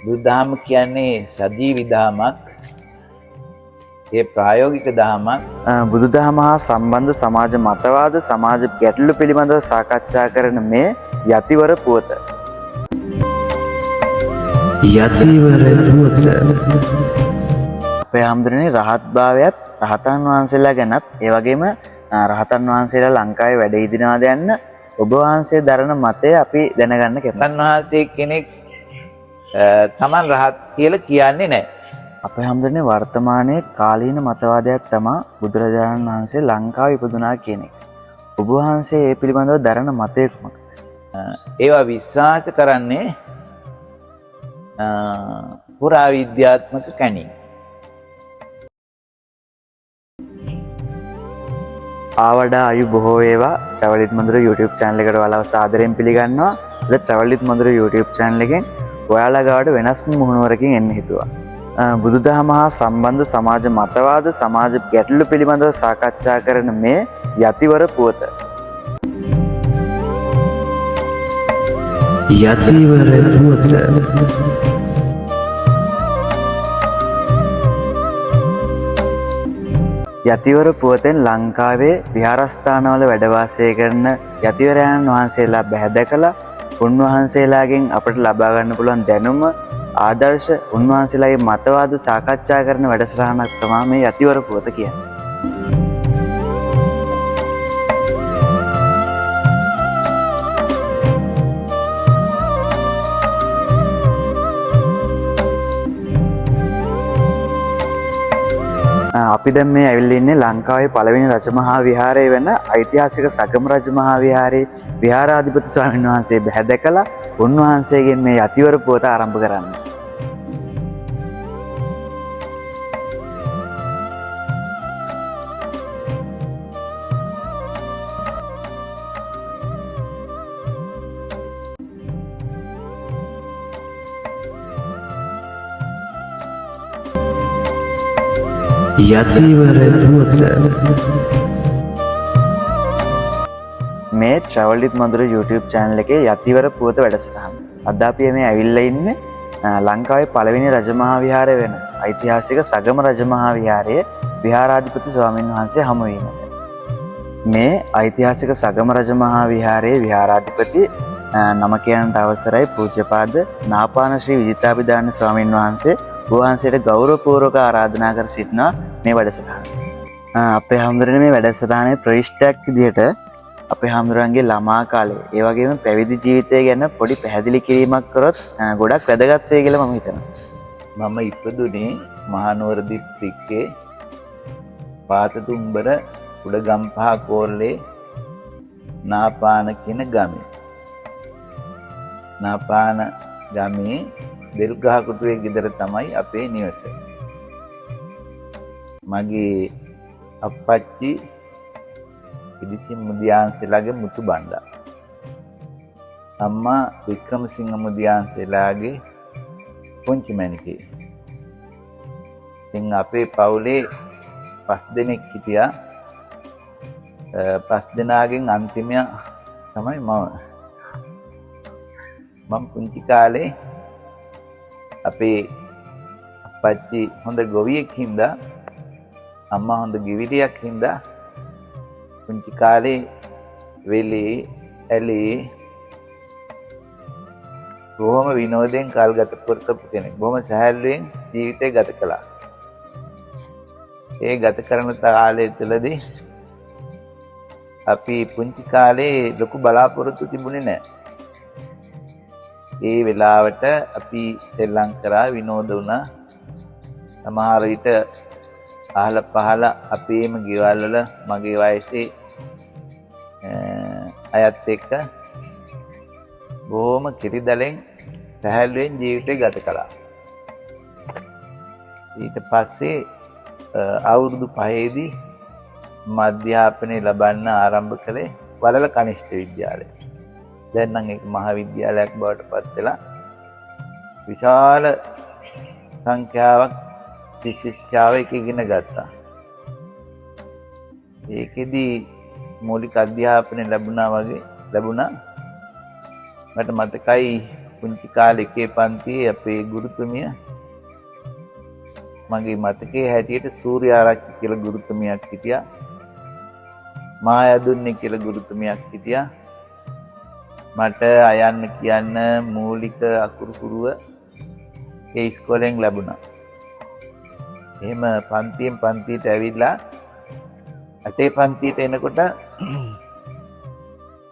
බුදුදහම කියන්නේ සජීවී දහමක්. ඒ ප්‍රායෝගික දහමක්. බුදුදහම හා සම්බන්ධ සමාජ මතවාද සමාජ ගැටලු පිළිබඳව සාකච්ඡා කරන මේ යතිවර පුවත. යතිවර පුවත. අපේ හාමුදුරනේ රහත් භාවයත් රහතන් වහන්සේලා ගැනත් ඒ වගේම රහතන් වහන්සේලා ලංකාවේ වැඩ ඉදිනවාද යන්න ඔබ වහන්සේ දරන මතය අපි දැනගන්න කැමතියි. රහතන් වහන්සේ කෙනෙක් තමන් රහත් කියලා කියන්නේ නැහැ. අපේ හාමුදුරනේ වර්තමානයේ කාලීන මතවාදයක් තමයි බුදුරජාණන් වහන්සේ ලංකාවේ ඉපදුනා කියන එක. ඔබ වහන්සේ ඒ පිළිබඳව දරන මතය කුමක්ද? ඒවා විශ්වාස කරන්නේ පුරාවිද්‍යාත්මක කණින්. ආවඩා අයු බොහෝ වේවා. ට්‍රැවල් විත් මధుර YouTube channel එකට ඔයාලව සාදරයෙන් පිළිගන්නවා. අද ට්‍රැවල් විත් මధుර YouTube channel එකෙන් ඔයාලා ගාවට වෙනස්ම මුහුණුවරකින් එන්න හිතුවා. බුදුදහම හා සම්බන්ධ සමාජ මතවාද සමාජ ගැටලු පිළිබඳව සාකච්ඡා කරන මේ යතිවර පුවත. යතිවර පුවත. යතිවර පුවතෙන් ලංකාවේ විහාරස්ථානවල වැඩ වාසය කරන යතිවරයන් වහන්සේලා බැහැ දැකලා උන්වහන්සේලාගෙන් අපට ලබා ගන්න පුළුවන් දැනුම ආදර්ශ උන්වහන්සේලාගේ මතවාද සාකච්ඡා කරන වැඩසටහනක් තමයි මේ යතිවර පුවත කියන්නේ. අපි දැන් මේ ඇවිල්ලා ඉන්නේ ලංකාවේ පළවෙනි රජමහා විහාරය වෙන ඓතිහාසික සගම රජමහා විහාරයේ විහාරාධිපති ස්වාමීන් වහන්සේ බැහැ දැකලා උන්වහන්සේගෙන් මේ යතිවර පුවත ආරම්භ කරන්න. යතිවර පුවත. මේ ට්‍රැවල් විත් මధుර YouTube channel එකේ යතිවර පුවත වැඩසටහන. අද අපි මේ ඇවිල්ලා ඉන්නේ ලංකාවේ පළවෙනි රජමහා විහාරය වෙන ඓතිහාසික සගම රජමහා විහාරයේ විහාරාධිපති ස්වාමීන් වහන්සේ හමු වීමට. මේ ඓතිහාසික සගම රජමහා විහාරයේ විහාරාධිපති නම කියන්නට අවසරයි පූජ්‍යපාද නාපාන ශ්‍රී විජිතාභිදාන ස්වාමීන් වහන්සේ. වහන්සේට ගෞරවපූර්වක ආරාධනා කර සිටිනවා මේ වැඩසටහන. අපේ හාමුදුරනේ මේ වැඩසටහනේ ප්‍රවිෂ්ටයක් විදිහට අපේ හාමුදුරන්ගේ ළමා කාලේ ඒ වගේම පැවිදි ජීවිතය ගැන පොඩි පැහැදිලි කිරීමක් කරොත් ගොඩක් වැදගත් වෙයි කියලා මම හිතනවා. මම ඉපදුනේ මහනුවර දිස්ත්‍රික්කයේ පාතතුම්බර උඩගම්පහ කෝරළේ නාපාන කියන ගමේ. නාපාන ගමේ දෙල්ගහකොටුවේ ගෙදර තමයි අපේ නිවස. මගේ අප්පච්චි ඉදිසි මුදියන්සේලාගේ මුතු බණ්ඩා. අම්මා වික්‍රමසිංහ මුදියන්සේලාගේ පුංචි මැණිකේ. ඉතින් අපේ පවුලේ 5 දෙනෙක් හිටියා. 5 දෙනාගෙන් අන්තිමයා තමයි මම පුංචි කාලේ අපේ අප්පච්චි හොඳ ගොවියෙක් හින්දා අම්මා හොඳ ගෙවිලියක් හින්දා පුංචි කාලේ වෙලේ ඇලේ බොහොම විනෝදයෙන් කාල ගත කරපු කෙනෙක්. බොහොම සැහැල්ලුවෙන් ජීවිතය ගත කළා. ඒ ගත කරන කාලය තුළදී අපි පුංචි කාලේ ලොකු බලාපොරොත්තු තිබුණේ නැහැ. ඒ වෙලාවට අපි සෙල්ලම් කරා විනෝද වුණා. සමහර විට අහල පහල අපේම ගෙවල් වල මගේ වයසේ අයත් එක්ක බොහොම කිරිදලෙන් සැහැල්ලුවෙන් ජීවිතය ගත කළා. ඊට පස්සේ අවුරුදු 5 දී මධ්‍යාපනය ලබන්න ආරම්භ කළේ වලල කනිෂ්ඨ විද්‍යාලය. දැන් නම් ඒක මහාවිද්‍යාලයක් බවට පත් වෙලා විශාල සංඛ්‍යාවක් ශිෂ්‍යාව ඉගෙන ගත්තා. ඒකෙදි මූලික අධ්‍යාපනය ලැබුණා. මට මතකයි පුංචි කාලේ එකේ පන්තියේ අපේ ගුරුතුමිය මගේ මතකයේ හැටියට සූර්යාරච්චි කියලා ගුරුතුමියක් හිටියා. මායාදුන්නේ කියලා ගුරුතුමියක් හිටියා. මට අයන්න කියන්න මූලික අකුරු පුරුව ඒ ඉස්කෝලෙන් ලැබුණා. එහෙම පන්තියෙන් පන්තියට ඇවිල්ලා අටේ පන්තියට එනකොට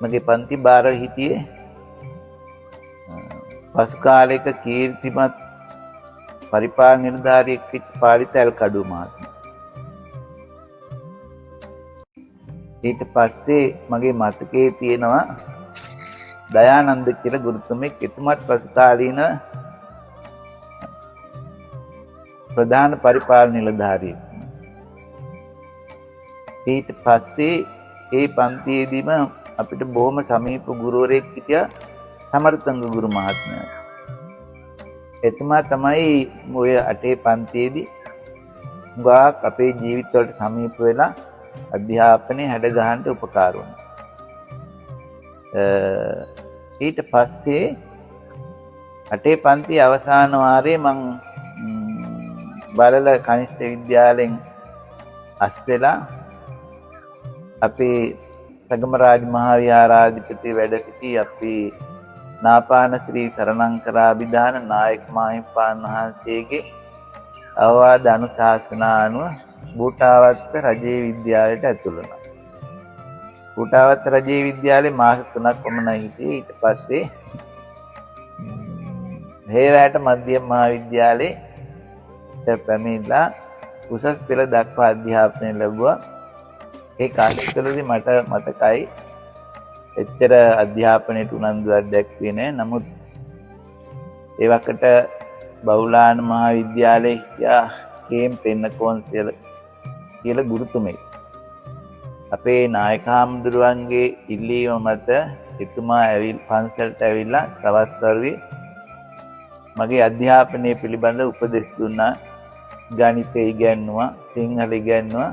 මගේ පන්ති බාරව හිටියේ පසු කාලයක කීර්තිමත් පරිපාලන නිලධාරියෙක් වෙච්ච පාලිතැල් කඩුව මහත්මයා. ඊට පස්සේ මගේ මතකයේ තියෙනවා දයානන්ද කියලා ගුරුතුමෙක් එතුමත් පසු කාලීන ප්‍රධාන පරිපාලන නිලධාරියෙක්. ඊට පස්සේ ඒ පන්තියේදීම අපිට බොහොම සමීප ගුරුවරයෙක් හිටියා සමර්ථංග ගුරු මහත්මයා. එතුමා තමයි ඔය අටේ පන්තියේදී ගාක් අපේ ජීවිතවලට සමීප වෙලා අධ්‍යාපනයේ හැඩ ගහන්න උපකාර වුණා. ඊට පස්සේ අටේ පන්තියේ අවසාන වාරයේ මං බලල කනිෂ්ඨ විද්‍යාලයෙන් අස්සෙලා අපේ සගමරාජ මහා විහාරාධිපති වැඩ සිටි අපි නාපාන ශ්‍රී සරණංකරාභිධාන නායක මාහිමිපාණන් වහන්සේගේ අවවාද අනුශාසනා අනුව බූටාවත්ත රජයේ විද්‍යාලයට ඇතුළු වුණා. බූටාවත්ත රජයේ විද්‍යාලේ මාස 3ක් පමණ හිටියේ. ඊට පස්සේ හේරෑට මධ්‍යම මහා විද්‍යාලයේ පැමිණලා උසස් පෙළ දක්වා අධ්‍යාපනය ලැබුවා. ඒ කාලය තුළදී මට මතකයි එච්චර අධ්‍යාපනයට උනන්දුවක් දැක්වේ නැහැ. නමුත් ඒ වකට බෞලාන මහා විද්‍යාලයේ හිටියා කේම් පෙන්නකෝන් කියලා ගුරුතුමෙක්. අපේ නායක හාමුදුරුවන්ගේ ඉල්ලීම මත එතුමා පන්සලට ඇවිල්ලා තවත් වරුවේ මගේ අධ්‍යාපනය පිළිබඳ උපදෙස් දුන්නා. ගණිතය ඉගැන්නුවා, සිංහල ඉගැන්නුවා.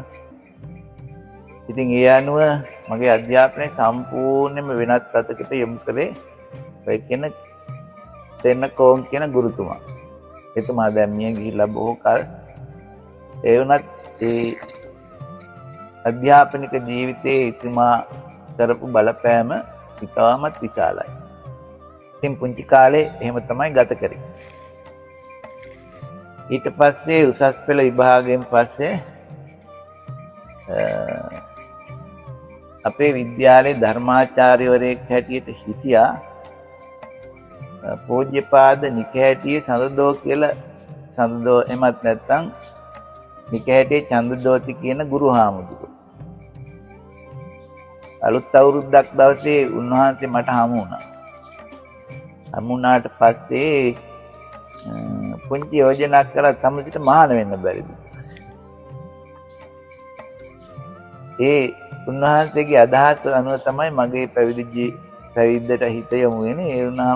ඉතින් ඒ අනුව මගේ අධ්‍යාපනය සම්පූර්ණයෙන්ම වෙනත් අතකට යොමු කළේ ඔය කියන තෙන්නකෝන් කියන ගුරුතුමා. එතුමා දැන් මිය ගිහිල්ලා බොහෝ කල. ඒ වුණත් ඒ අධ්‍යාපනික ජීවිතයේ එතුමා කරපු බලපෑම ඉතාමත් විශාලයි. ඉතින් පුංචි කාලේ එහෙම තමයි ගත කරේ. ඊට පස්සේ උසස් පෙළ විභාගයෙන් පස්සේ අපේ විද්‍යාලයේ ධර්මාචාර්යවරයෙක් හැටියට හිටියා පූජ්‍යපාද නිකහැටියේ සඳදෝ කියලා. සඳදෝ එමත් නැත්නම් නිකහැටියේ චන්දදෝති කියන ගුරු හාමුදුරුවෝ. අලුත් අවුරුද්දක් දවසේ උන්වහන්සේ මට හමු වුණා. හමු වුණාට පස්සේ පුංචි යෝජනාවක් කරලා තමුසිට මහාන වෙන්න බැරිද? ඒ උන්වහන්සේගේ අදහස අනුව තමයි මගේ පැවිද්දට හිත යොමු වෙන්නේ. ඒ වුණා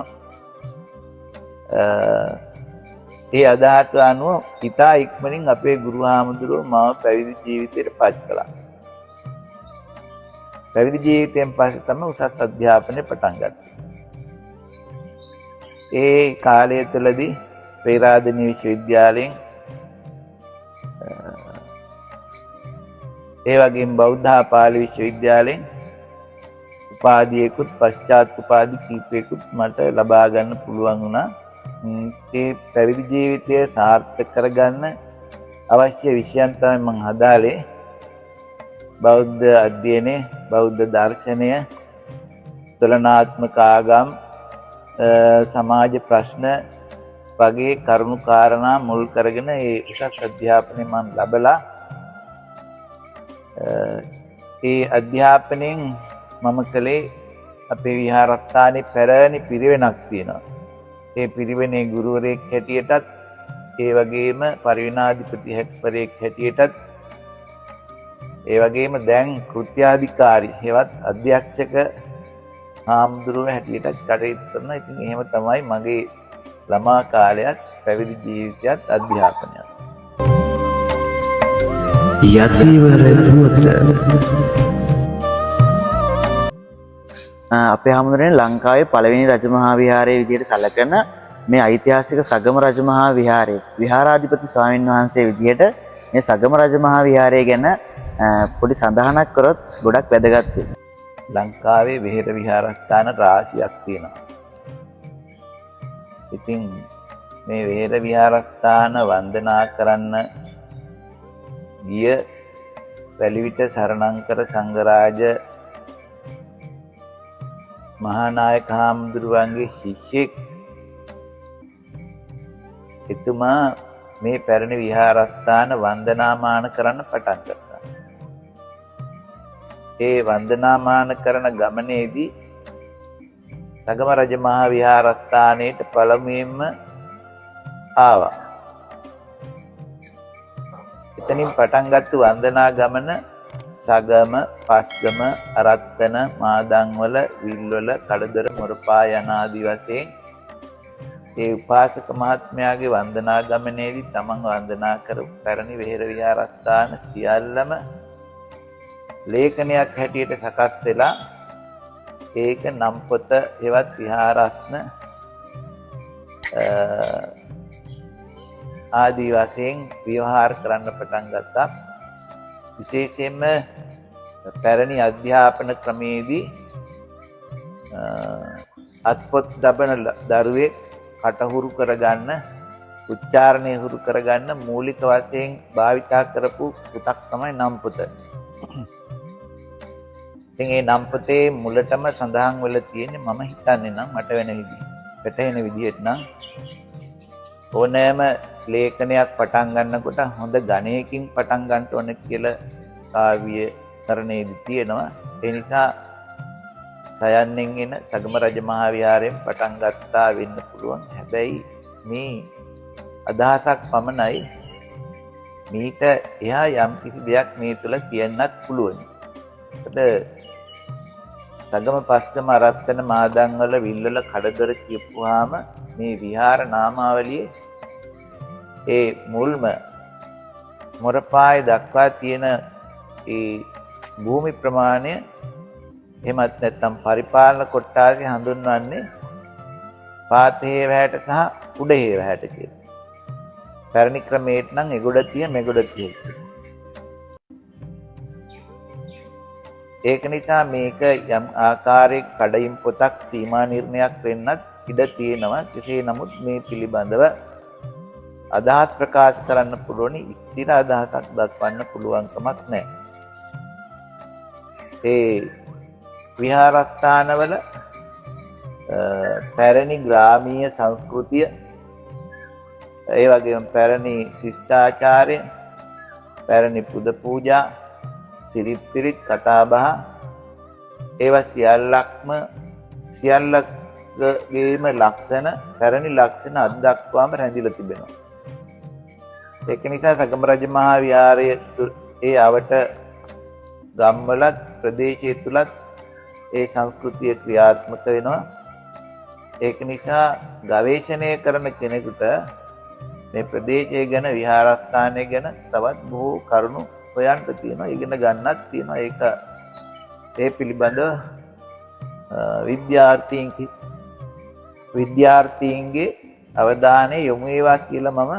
ඒ අදහස අනුව ඉතා ඉක්මනින් අපේ ගුරු හාමුදුරුවෝ මාව පැවිදි ජීවිතයට පත් කළා. පැවිදි ජීවිතයෙන් පස්සේ තමයි උසස් අධ්‍යාපනය පටන් ගත්තේ. ඒ කාලය තුළදී පේරාදෙණිය විශ්වවිද්‍යාලයෙන් ඒ වගේම බෞද්ධ පාලි විශ්වවිද්‍යාලයෙන් උපාධියකුත් පශ්චාත් උපාධි කීපයකුත් මට ලබා ගන්න පුළුවන් වුණා. ඒ පැවිදි ජීවිතය සාර්ථක කරගන්න අවශ්‍ය විෂයන් තමයි මම හදාලේ. බෞද්ධ අධ්‍යයනය, බෞද්ධ දර්ශනය, තුලනාත්මක ආගම්, සමාජ ප්‍රශ්න වගේ කරුණු කාරණා මුල් කරගෙන ඒ උසස් අධ්‍යාපනය මම ලැබලා ඒ අධ්‍යාපනයෙන් මම කළේ අපේ විහාරස්ථානයේ පැරණි පිරිවෙනක් තියෙනවා. ඒ පිරිවෙනේ ගුරුවරයෙක් හැටියටත් ඒ වගේම පරිවිනාධිපති හැටපරේක් හැටියටත් ඒ වගේම දැන් කෘත්‍යාධිකාරී හෙවත් අධ්‍යක්ෂක හාමුදුරුවෝ හැටියටත් කටයුතු කරනවා. ඉතින් එහෙම තමයි මගේ ළමා කාලයත් පැවිදි ජීවිතයත් අධ්‍යාපනයත්. යතිවර පුවත අපේ හැමෝටම ලංකාවේ පළවෙනි රජමහා විහාරයේ විදිහට සැලකෙන මේ ඓතිහාසික සගම රජමහා විහාරයේ විහාරාධිපති ස්වාමින් වහන්සේ විදිහට මේ සගම රජමහා විහාරය ගැන පොඩි සඳහනක් කරොත් ගොඩක් වැදගත් වෙනවා. ලංකාවේ විහෙර විහාරස්ථාන රාශියක් තියෙනවා. ඉතින් මේ විහෙර විහාරස්ථාන වන්දනා කරන්න ගිය වැලිවිට සරණංකර සංඝරාජ මහානායක හාමුදුරුවන්ගේ ශිෂ්‍යෙක් එතුමා මේ පැරණි විහාරස්ථාන වන්දනාමාන කරන්න පටන් ගත්තා. ඒ වන්දනාමාන කරන ගමනේදී සගම රජමහා විහාරස්ථානයට පළමුවෙන්ම ආවා. එතනින් පටන් ගත්ත වන්දනා ගමන සගම, පස්ගම, අරත්තන, මාදන්වල, විල්වල, කඩදර, මොරපා යන ආදී වශයෙන් ඒ උපාසක මහත්මයාගේ වන්දනා ගමනේදී තමන් වන්දනා කරපු පැරණි විහෙර විහාරස්ථාන සියල්ලම ලේඛනයක් හැටියට සකස් වෙලා ඒක නම් පොත හෙවත් විහාරස්න ආදී වශයෙන් විවහාර කරන්න පටන් ගත්තා. විශේෂයෙන්ම පැරණි අධ්‍යාපන ක්‍රමේදී අත්පොත් දබන දරුවෙක් කටහුරු කරගන්න, උච්චාරණය හුරු කරගන්න මූලික වශයෙන් භාවිතා කරපු පොතක් තමයි නම් පොත. ඉතින් මේ නම් පොතේ මුලටම සඳහන් වෙලා තියෙන්නේ මම හිතන්නේ නම් මට වැටහෙන විදිහට නම් ඕනෑම ලේඛනයක් පටන් ගන්නකොට හොඳ ගණයකින් පටන් ගන්න ඕන කියලා කාව්‍ය කරණයේදී තියෙනවා. ඒ නිසා සයන්නෙන් එන සගම රජමහා විහාරයෙන් පටන් ගත්තා වෙන්න පුළුවන්. හැබැයි මේ අදහසක් පමණයි. මීට එහා යම් කිසි දෙයක් මේ තුල කියන්නත් පුළුවන්. සගම, පස්ගම, අරත්තන, මාදන්වල, විල්වල, කඩදර කියපුවාම මේ විහාර නාමාවලියේ ඒ මුල්ම මොරපාය දක්වා තියෙන ඒ භූමි ප්‍රමාණය එහෙමත් නැත්නම් පරිපාලන කොට්ටාසය හඳුන්වන්නේ පාතේවැහැට සහ උඩහේවැහැට කියලා. පැරණි ක්‍රමයට නම් එගොඩතිය මෙගොඩතිය කියලා. ඒක නිසා මේක යම් ආකාරයක කඩින් පොතක් සීමා නිර්ණයක් වෙන්නත් ඉඩ තියෙනවා. කෙසේ නමුත් මේ පිළිබඳව අදහස් ප්‍රකාශ කරන්න පුළුවන් ස්ථිර අදහසක් දක්වන්න පුළුවන් කමක් නැහැ. ඒ විහාරස්ථානවල පැරණි ග්‍රාමීය සංස්කෘතිය, ඒ වගේම පැරණි ශිෂ්ටාචාරය, පැරණි පුද පූජා, සිරිත් පිරිත්, කතා බහ ඒවා සියල්ලකගේම ලක්ෂණ, පැරණි ලක්ෂණ අත්දක්වාම රැඳිලා තිබෙනවා. ඒක නිසා සගම රජමහා විහාරයේ ඒ අවට ගම්වලත් ප්‍රදේශය තුලත් ඒ සංස්කෘතිය ක්‍රියාත්මක වෙනවා. ඒක නිසා ගවේෂණය කරන කෙනෙකුට මේ ප්‍රදේශය ගැන, විහාරස්ථානය ගැන තවත් බොහෝ කරුණු හොයන්න තියෙනවා, ඉගෙන ගන්නත් තියෙනවා. ඒක ඒ පිළිබඳව විද්‍යාර්ථීන්ගේ අවධානය යොමු වේවා කියලා මම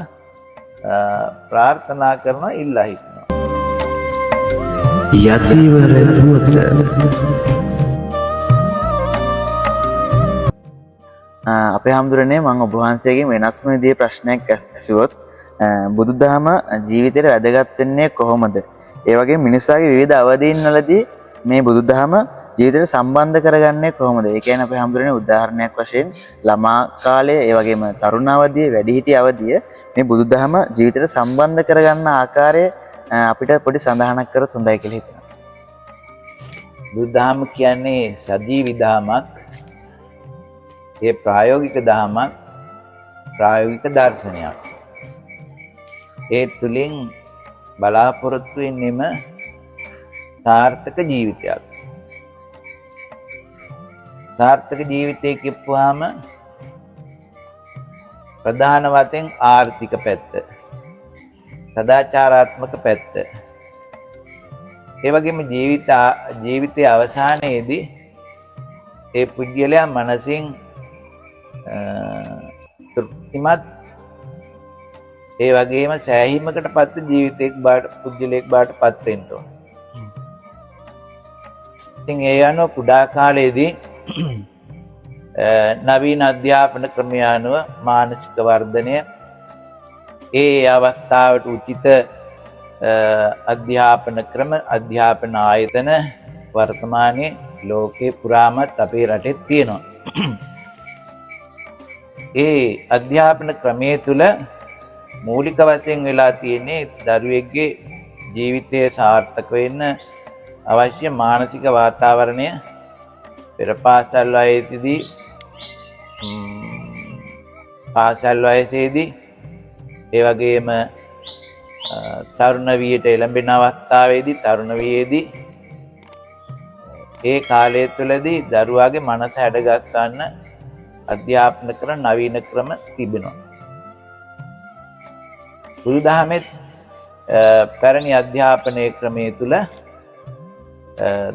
ප්‍රාර්ථනා කරනවා, ඉල්ලා හිටිනවා. යතිවර පුවත. අපේ හැමදෙරනේ මම ඔබ වහන්සේගෙන් වෙනස්ම විදිහේ ප්‍රශ්නයක් ඇසුවොත් බුදුදහම ජීවිතේට වැදගත් වෙන්නේ කොහොමද? ඒ වගේම මිනිසාගේ විවිධ අවදීන් වලදී මේ බුදුදහම ජීවිතේට සම්බන්ධ කරගන්නේ කොහොමද? ඒ කියන්නේ අපේ හැමදෙරනේ උදාහරණයක් වශයෙන් ළමා කාලයේ, ඒ වගේම තරුණ අවදියේ, වැඩිහිටි අවදියේ මේ බුදුදහම ජීවිතේට සම්බන්ධ කරගන්න ආකාරය අපිට පොඩි සඳහනක් කරොත් හොඳයි කියලා හිතෙනවා. බුදුදහම කියන්නේ සජීවී දහමක්. ඒ ප්‍රායෝගික දහමක්, ප්‍රායෝගික දර්ශනයක්. ඒ තුලින් බලාපොරොත්තු වෙන්නෙම සාර්ථක ජීවිතයක්. සාර්ථක ජීවිතය කියපුවාම ප්‍රධාන වශයෙන් ආර්ථික පැත්ත, සදාචාරාත්මක පැත්ත, ඒ වගේම ජීවිතයේ අවසානයේදී ඒ පුද්ගලයා මනසින් තෘප්තිමත් ඒ වගේම සෑහීමකට පත් ජීවිතයක් පුද්ගලයෙක් බවට පත් වෙන්න ඕන. ඉතින් ඒ අනුව කුඩා කාලයේදී නවීන අධ්‍යාපන ක්‍රමය අනුව මානසික වර්ධනය ඒ අවස්ථාවට උචිත අධ්‍යාපන ක්‍රම අධ්‍යාපන ආයතන වර්තමානයේ ලෝකේ පුරාමත් අපේ රටේ තියෙනවා. ඒ අධ්‍යාපන ක්‍රමයේ තුල මූලික වශයෙන් වෙලා තියෙන්නේ දරුවෙක්ගේ ජීවිතය සාර්ථක වෙන්න අවශ්‍ය මානසික වාතාවරණය පෙර පාසල් වයසේදී පාසල් වයසේදී ඒ වගේම තරුණ වියට එළඹෙන අවස්ථාවේදී තරුණ වියේදී ඒ කාලය තුළදී දරුවාගේ මනස හැඩගස් ගන්න අධ්‍යාපන ක්‍රම නවීන ක්‍රම තිබෙනවා. බුදුදහමේ පැරණි අධ්‍යාපනයේ ක්‍රමයේ තුල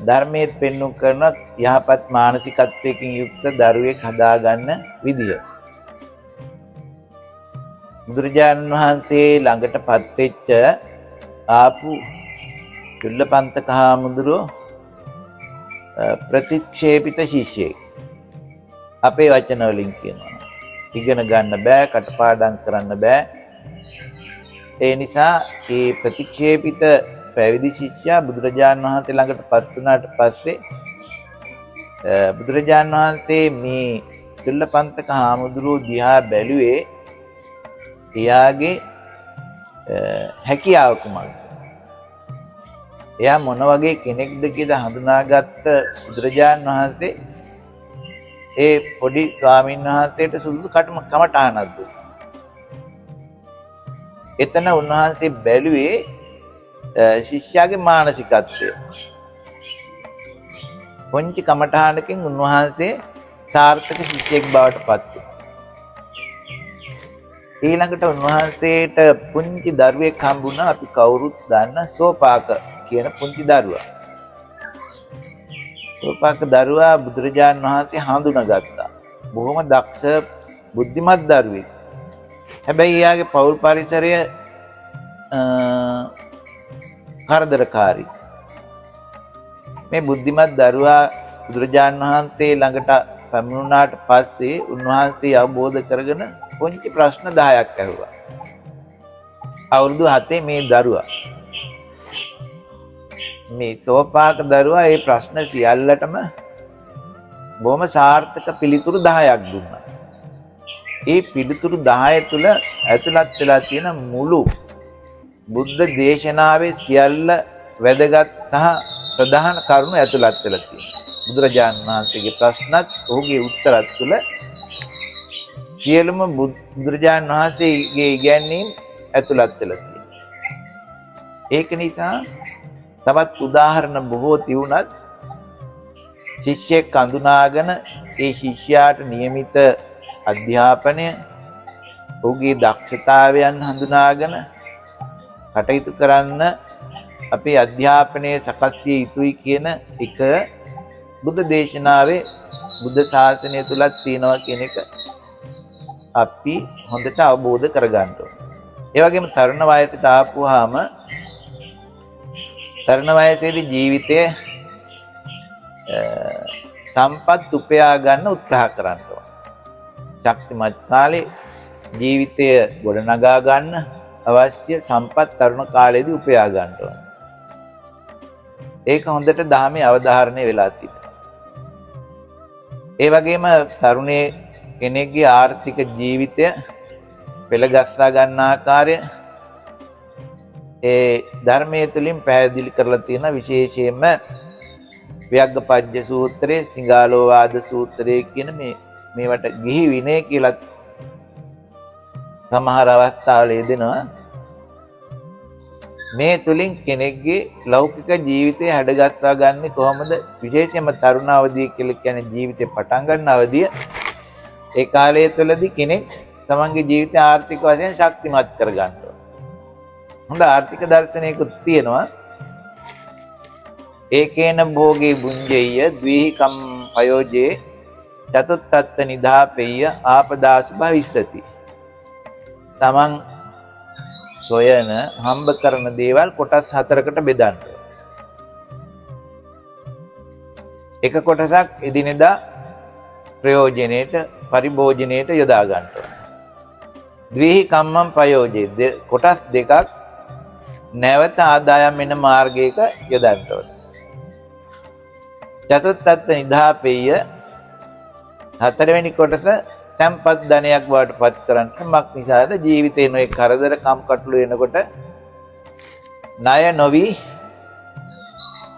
ධර්මයේ පෙන්වු කරන යහපත් මානසිකත්වයකින් යුක්ත දරුවෙක් හදාගන්න විදිය. බුදුරජාණන් වහන්සේ ළඟටපත් වෙච්ච ආපු චුල්ලපන්තක හාමුදුරුවෝ ප්‍රතික්ෂේපිත ශිෂ්‍යෙක්. අපේ වචන වලින් කියනවා. ඉගෙන ගන්න බෑ, කටපාඩම් කරන්න බෑ. ඒ නිසා මේ ප්‍රතික්ෂේපිත පැවිදි ශිෂ්‍යයා බුදුරජාණන් වහන්සේ ළඟටපත් වුණාට පස්සේ බුදුරජාණන් වහන්සේ මේ චුල්ලපන්තක හාමුදුරුවෝ දිහා බැලුවේ එයාගේ හැකියාව කුමක්ද? එයා මොන වගේ කෙනෙක්ද කියලා හඳුනාගත්ත බුදුරජාණන් වහන්සේ ඒ පොඩි ස්වාමීන් වහන්සේට සුදුසු කමඨාණක් දුන්නා. එතන උන්වහන්සේ බැලුවේ ශිෂ්‍යයාගේ මානසිකත්වය. පොන්චි කමඨාණකින් උන්වහන්සේ සාර්ථක ශිෂ්‍යෙක් බවට පත් වුණා. ඊළඟට උන්වහන්සේට පුංචි දරුවෙක් හම්බුණා. අපි කවුරුත් දන්න සෝපාක කියන පුංචි දරුවා. සෝපාක දරුවා බුදුරජාණන් වහන්සේ හඳුනාගත්තා. බොහොම දක්ෂ බුද්ධිමත් දරුවෙක්. හැබැයි එයාගේ පෞල් පරිසරය කරදරකාරී. මේ බුද්ධිමත් දරුවා බුදුරජාණන් වහන්සේ ළඟට පැමිණුණාට පස්සේ උන්වහන්සේ අවබෝධ කරගෙන පොන්චි ප්‍රශ්න 10ක් ඇහුවා. අවුරුදු 7 මේ දරුවා. මේ සෝපාක දරුවා මේ ප්‍රශ්න සියල්ලටම බොහොම සාර්ථක පිළිතුරු 10ක් දුන්නා. ඒ පිළිතුරු 10 තුල ඇතුළත් වෙලා තියෙන මුළු බුද්ධ දේශනාවේ සියල්ල වැදගත් සහ ප්‍රධාන කරුණු ඇතුළත් වෙලා තියෙනවා. බුදුරජාණන් වහන්සේගේ ප්‍රශ්නත් ඔහුගේ උත්තරත් තුළ සියලුම බුදුරජාණන් වහන්සේගේ ඉගැන්වීම් ඇතුළත් වෙලා තියෙනවා. ඒක නිසා තවත් උදාහරණ බොහෝ තියුණත් ශිෂ්‍යෙක් හඳුනාගෙන ඒ ශිෂ්‍යයාට નિયમિત අධ්‍යාපනය ඔහුගේ දක්ෂතාවයන් හඳුනාගෙන කටයුතු කරන්න අපේ අධ්‍යාපනයේ සකස් විය යුතුයි කියන එක බුද්ධ දේශනාවේ බුද්ධ ශාසනය තුලත් තියෙනවා කියන එක අපි හොඳට අවබෝධ කරගන්න ඕනේ. ඒ වගේම තරුණ වයසට ආපුවාම තරුණ වයසේදී ජීවිතය සම්පත් උපයා ගන්න උත්සාහ කරන්න ඕනේ. ශක්තිමත් කාලේ ජීවිතය ගොඩනගා ගන්න අවශ්‍ය සම්පත් තරුණ කාලේදී උපයා ගන්න ඕනේ. ඒක හොඳට ධර්මයේ අවධාරණය වෙලා තිබෙනවා. ඒ වගේම තරුණයේ කෙනෙක්ගේ ආර්ථික ජීවිතය පෙළගස්සා ගන්න ආකාරය ඒ ධර්මයේ තුලින් පැහැදිලි කරලා තියෙන විශේෂයෙන්ම ව්‍යග්ගපජ්ජ සූත්‍රයේ සිංහාලෝවාද සූත්‍රයේ කියන මේවට ගිහි විනය කියලා සමහර අවස්ථාවල යෙදෙනවා. මේ තුලින් කෙනෙක්ගේ ලෞකික ජීවිතය හැඩගස්වා ගන්නේ කොහොමද? විශේෂයෙන්ම තරුණ අවධිය කියලා කියන්නේ ජීවිතේ පටන් ගන්න අවධිය. ඒ කාලය තුළදී කෙනෙක් තමන්ගේ ජීවිතය ආර්ථික වශයෙන් ශක්තිමත් කර ගන්න ඕන. හොඳ ආර්ථික දර්ශනයකුත් තියෙනවා. ඒකේන භෝගේ බුඤ්ජෙය්‍ය ද්විහිකම් පයෝජේ චතුත්තත්ත නිධාපෙය්‍ය ආපදාසු භවිස්සති. තමන් සොයන හම්බ කරන දේවල් කොටස් 4කට බෙදන්න. එක කොටසක් එදිනෙදා ප්‍රයෝජනෙට පරිභෝජනයට යොදා ගන්න ඕන. ද්විහි කම්මං පයෝජේ කොටස් දෙකක් නැවත ආදායම් වෙන මාර්ගයක යොදන්න ඕන. චතුත්තත්ත නිධාපෙය්‍ය හතරවෙනි කොටස තැම්පත් ධනයක් බවට පත් කරන්න මක් නිසාද ජීවිතේ නොයේ කරදර කම්කටොළු වෙනකොට ණය නොවි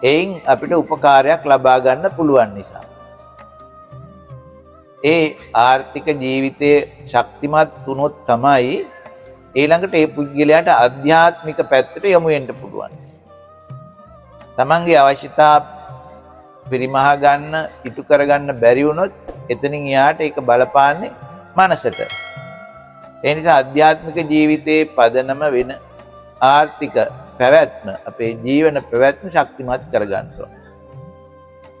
එයින් අපිට උපකාරයක් ලබා ගන්න පුළුවන් නිසා. ඒ ආර්ථික ජීවිතයේ ශක්තිමත් වුණොත් තමයි ඊළඟට ඒ පුද්ගලයාට ආධ්‍යාත්මික පැත්තට යොමු වෙන්න පුළුවන්. තමන්ගේ අවශ්‍යතා පරිමහ ගන්න, ඉටු කර ගන්න බැරි වුණොත් එතනින් එයාට ඒක බලපාන්නේ මනසට. ඒ නිසා ආධ්‍යාත්මික ජීවිතයේ පදනම වෙන ආර්ථික පැවැත්ම අපේ ජීවන පැවැත්ම ශක්තිමත් කර ගන්න ඕන.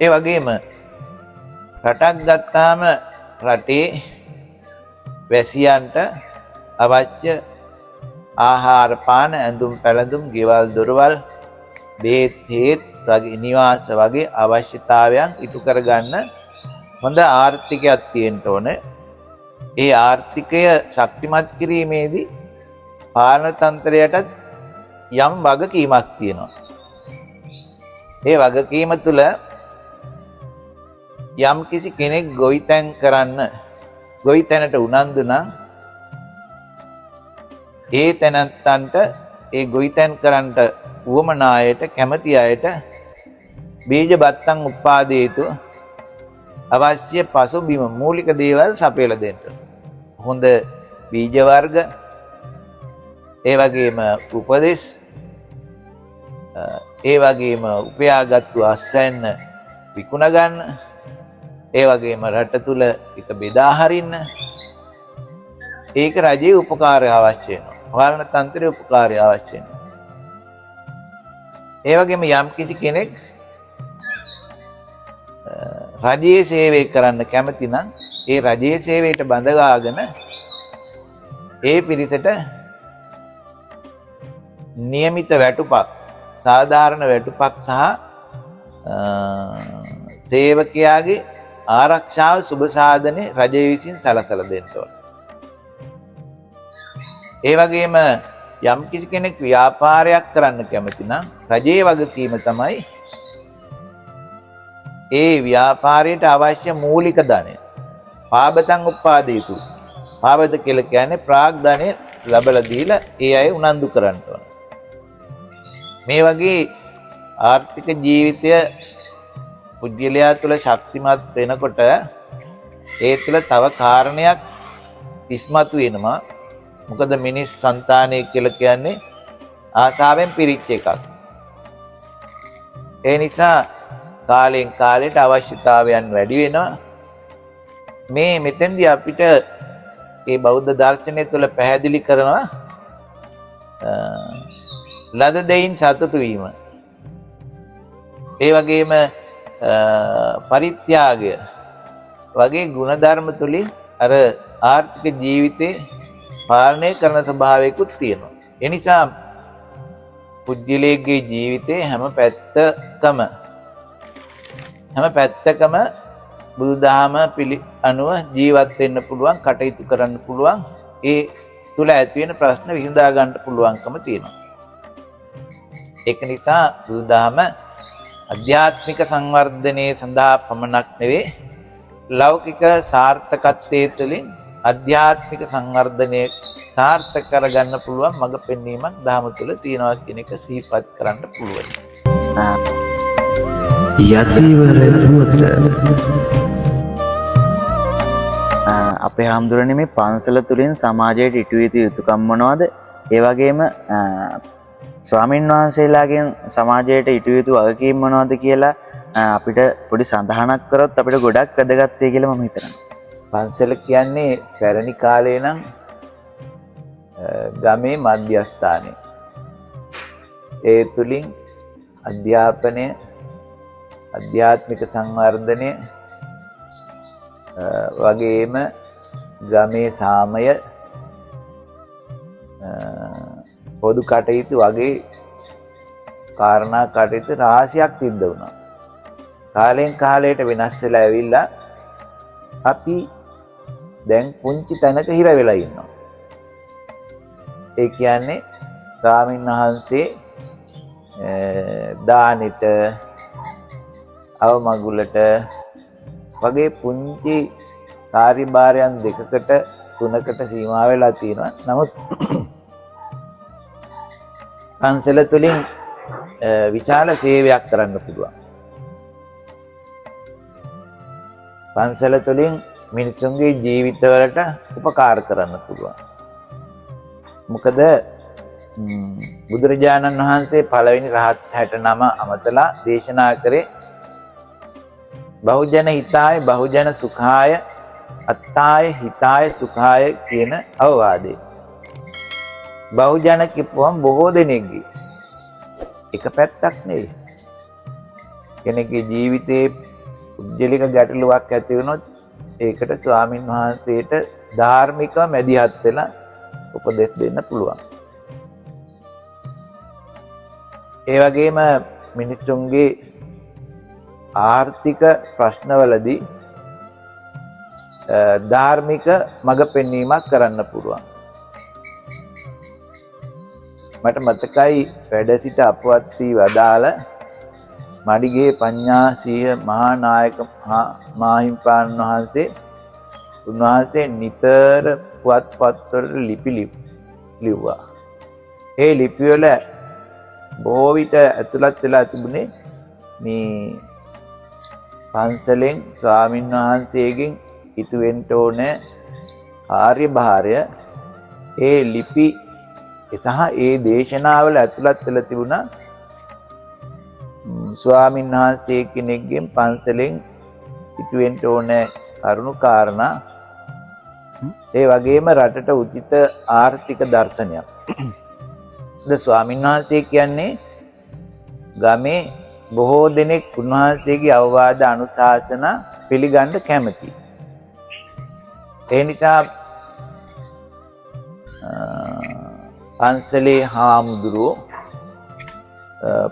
ඒ වගේම රටක් ගත්තාම රටේ වැසියන්ට අවශ්‍ය ආහාර පාන ඇඳුම් පැළඳුම් ගෙවල් දොරවල් බේත් හේත් වගේ නිවාස වගේ අවශ්‍යතාවයන් ඉටු කරගන්න හොඳ ආර්ථිකයක් තියෙන්න ඕනේ. ඒ ආර්ථිකය ශක්තිමත් කිරීමේදී පාලන තන්ත්‍රයටත් යම් වගකීමක් තියෙනවා. ඒ වගකීම තුළ යම් කිසි කෙනෙක් ගොවිතැන් කරන්න ගොවිතැනට උනන්දු නම් ඒ තැනත්තන්ට ඒ ගොවිතැන් කරන්නට උවමනා අයට කැමති අයට බීජ බත්තන් උපාදේතු අවශ්‍ය පසුබිම මූලික දේවල් සපයලා දෙන්න. හොඳ බීජ වර්ග ඒ වගේම උපදෙස් ඒ වගේම උපයාගත්තු අස්වැන්න විකුණ ගන්න ඒ වගේම රට තුල එක බෙදා හරින්න ඒක රජයේ උපකාරය අවශ්‍ය වෙනවා. පාලන තන්ත්‍රයේ උපකාරය අවශ්‍ය වෙනවා. ඒ වගේම යම් කිසි කෙනෙක් රජයේ සේවය කරන්න කැමති නම් ඒ රජයේ සේවයට බඳගාගෙන ඒ පිරිසට નિયમિત වැටුපක් සාධාරණ වැටුපක් සහ සේවකයාගේ ආරක්ෂාව සුබ සාධනේ රජය විසින් සලසලා දෙන්න ඕන. ඒ වගේම යම් කිසි කෙනෙක් ව්‍යාපාරයක් කරන්න කැමති නම් රජයේ වගකීම තමයි ඒ ව්‍යාපාරයට අවශ්‍ය මූලික ධනය පාබතන් උපාදේතු. පාබත කියලා කියන්නේ ප්‍රාග් ධනය ලැබලා දීලා ඒ අය උනන්දු කරන්න ඕන. මේ වගේ ආර්ථික ජීවිතය පුද්ගලයා තුළ ශක්තිමත් වෙනකොට ඒ තුළ තව කාරණයක් ඉස්මතු වෙනවා. මොකද මිනිස් సంతානය කියලා කියන්නේ ආසාවෙන් පිරිච්ච එකක්. ඒ නිසා කාලෙන් කාලයට අවශ්‍යතාවයන් වැඩි වෙනවා. මේ මෙතෙන්දී අපිට මේ බෞද්ධ දර්ශනය තුළ පැහැදිලි කරනවා ලද දෙයින් සතුටු වීම. ඒ වගේම පරිත්‍යාගය වගේ ගුණධර්ම තුලින් අර ආර්ථික ජීවිතේ පාලනය කරන ස්වභාවයකුත් තියෙනවා. ඒ නිසා පුද්ගලයේ ජීවිතේ හැම පැත්තකම බුදුදහම අනුව ජීවත් වෙන්න පුළුවන්, කටයුතු කරන්න පුළුවන්. ඒ තුල ඇති වෙන ප්‍රශ්න විසඳා ගන්න පුළුවන්කම තියෙනවා. ඒක නිසා බුදුදහම අධ්‍යාත්මික සංවර්ධනයේ සඳහා පමණක් නෙවෙයි ලෞකික සාර්ථකත්වයේ තුළින් අධ්‍යාත්මික සංවර්ධනයේ සාර්ථක කරගන්න පුළුවන් මඟ පෙන්වීමක් දහම තුළ තියෙනවා කියන එක සිහිපත් කරන්න පුළුවන්. අපේ හාමුදුරනේ මේ පන්සල තුලින් සමාජයට ඉටු යුතු යුතුකම් මොනවද? ඒ වගේම ස්වාමින් වහන්සේලාගෙන් සමාජයට ඉටු යුතු වගකීම් මොනවද කියලා අපිට පොඩි සඳහනක් කරොත් අපිට ගොඩක් වැදගත් වෙයි කියලා මම හිතනවා. පන්සල කියන්නේ පැරණි කාලේ නම් ගමේ මධ්‍යස්ථානය. ඒ තුලින් අධ්‍යාපනය අධ්‍යාත්මික සංවර්ධනය වගේම ගමේ සාමය පොදු කටයුතු වගේ කාරණා කටයුතු රාශියක් සිද්ධ වුණා. කාලෙන් කාලයට වෙනස් වෙලා ඇවිල්ලා අපි දැන් පුංචි තැනක හිර වෙලා ඉන්නවා. ඒ කියන්නේ ස්වාමීන් වහන්සේ දානෙට අවමගුලට වගේ පුංචි කාර්යභාරයන් දෙකකට තුනකට සීමා වෙලා තියෙනවා. නමුත් පන්සල තුලින් විශාල සේවයක් කරන්න පුළුවන්. පන්සල තුලින් මිනිසුන්ගේ ජීවිතවලට උපකාර කරන්න පුළුවන්. මොකද බුදුරජාණන් වහන්සේ පළවෙනි රහත් 69 අමතලා දේශනා කරේ බහුජන හිතාය බහුජන සුඛාය අත්තාය හිතාය සුඛාය කියන අවවාදේ. බහුජන කිව්වම බොහෝ දෙනෙක්ගේ එක පැත්තක් නෙවෙයි. කෙනෙක්ගේ ජීවිතේ පුද්ගලික ගැටලුවක් ඇති වුණොත් ඒකට ස්වාමින් වහන්සේට ධාර්මිකව මැදිහත් වෙලා උපදෙස් දෙන්න පුළුවන්. ඒ වගේම මිනිසුන්ගේ ආර්ථික ප්‍රශ්නවලදී ධාර්මික මඟ පෙන්වීමක් කරන්න පුළුවන්. මට මතකයි වැඩ සිට අපවත් වී වදාළ මඩිගේ පඤ්ඤාසීහ මහා නායක මාහිම්පාණන් වහන්සේ උන්වහන්සේ නිතර පුවත්පත්වල ලිපි ලිව්වා. ඒ ලිපි වල බොහෝ විට ඇතුළත් වෙලා තිබුණේ මේ පන්සලෙන් ස්වාමින් වහන්සේගෙන් ඉටු වෙන්න ඕනේ කාර්යභාරය. ඒ ලිපි සහ ඒ දේශනාවල ඇතුළත් වෙලා තිබුණා ස්වාමින් වහන්සේ කෙනෙක්ගෙන් පන්සලෙන් ඉටු වෙන්න ඕනේ කරුණු කාරණා. ඒ වගේම රටට උචිත ආර්ථික දර්ශනයක්. ස්වාමීන් වහන්සේ කියන්නේ ගමේ බොහෝ දෙනෙක් උන්වහන්සේගේ අවවාද අනුශාසනා පිළිගන්න කැමති. ඒ නිසා පන්සලේ හාමුදුරුවෝ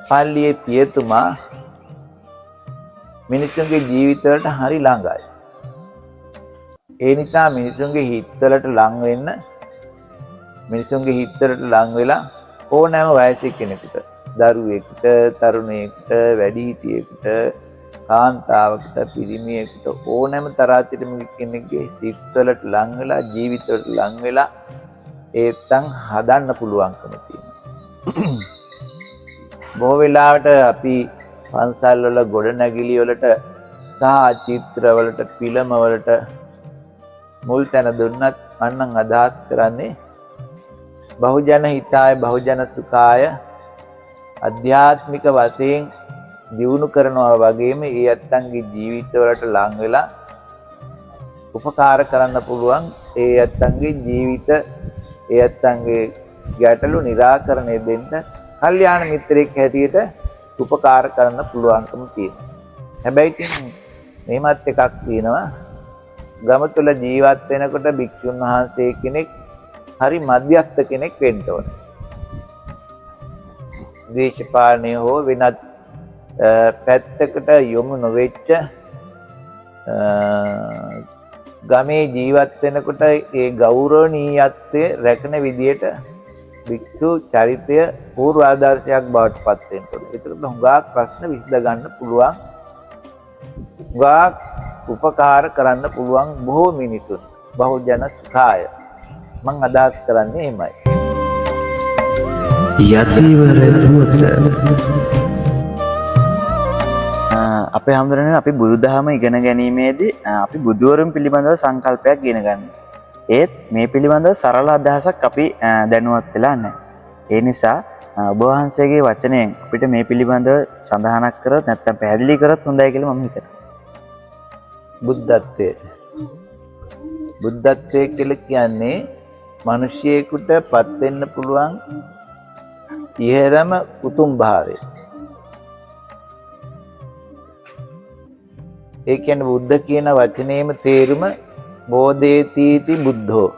පල්ලියේ පියතුමා මිනිසුන්ගේ ජීවිතවලට හරි ළඟයි. ඒ නිසා මිනිසුන්ගේ හිත්වලට ලං වෙන්න මිනිසුන්ගේ හිත්වලට ලං වෙලා ඕනෑම වයසක කෙනෙකුට දරුවෙකුට තරුණයෙකුට වැඩිහිටියෙකුට කාන්තාවකට පිරිමියෙකුට ඕනෑම තරාතිරමක කෙනෙක්ගේ සිත්වලට ලං වෙලා ජීවිතවලට ලං වෙලා ඒත්තන් හදන්න පුළුවන්කම තියෙනවා. බොහෝ වෙලාවට අපි පන්සල් වල ගොඩනැගිලි වලට සහ චිත්‍ර වලට පිළම වලට මුල් තැන දුන්නත් මන්නම් අදහස් කරන්නේ බහුජන හිතාය බහුජන සුඛාය අධ්‍යාත්මික වශයෙන් දියුණු කරනවා වගේම ඒ ඇත්තන්ගේ ජීවිතවලට ලං වෙලා උපකාර කරන්න පුළුවන්. ඒ ඇත්තන්ගේ ජීවිත ඒ ඇත්තන්ගේ ගැටලු निराකරණය දෙන්න කල්යාණ මිත්‍රයෙක් හැටියට උපකාර කරන්න පුළුවන්කම තියෙනවා. හැබැයි ඉතින් මේමත් එකක් තියෙනවා. ගම තුළ ජීවත් වෙනකොට භික්ෂුන් වහන්සේ කෙනෙක් හරි මධ්‍යස්ථ කෙනෙක් වෙන්න ඕනේ. දේශපාලනය හෝ වෙනත් පැත්තකට යොමු නොවෙච්ච ගමේ ජීවත් වෙනකොට ඒ ගෞරවනීයත්වය රැකෙන විදියට භික්ෂු චරිතය පූර්ව ආදර්ශයක් බවට පත් වෙන්න ඕනේ. ඒකට හුඟක් ප්‍රශ්න විසඳ ගන්න පුළුවන්. හුඟක් උපකාර කරන්න පුළුවන් බොහෝ මිනිසුන්. බහුජන සුඛාය මං අදහස් කරන්නේ එහෙමයි. යතිවර දුවත අපේ හැමදෙරේ අපි බුදුදහම ඉගෙන ගැනීමේදී අපි බුදුවරුන් පිළිබඳව සංකල්පයක් ගෙන ගන්න. ඒත් මේ පිළිබඳව සරල අදහසක් අපි දැනුවත් වෙලා නැහැ. ඒ නිසා ඔබ වහන්සේගේ වචනයෙන් අපිට මේ පිළිබඳව සඳහනක් කරොත් නැත්නම් පැහැදිලි කරොත් හොඳයි කියලා මම හිතනවා. බුද්ධත්වය කියලා කියන්නේ මිනිසියෙකුට පත් වෙන්න පුළුවන් ඉහළම උතුම් භාවය. ඒ කියන්නේ බුද්ධ කියන වචනේම තේරුම බෝධේතිති බුද්ධෝ.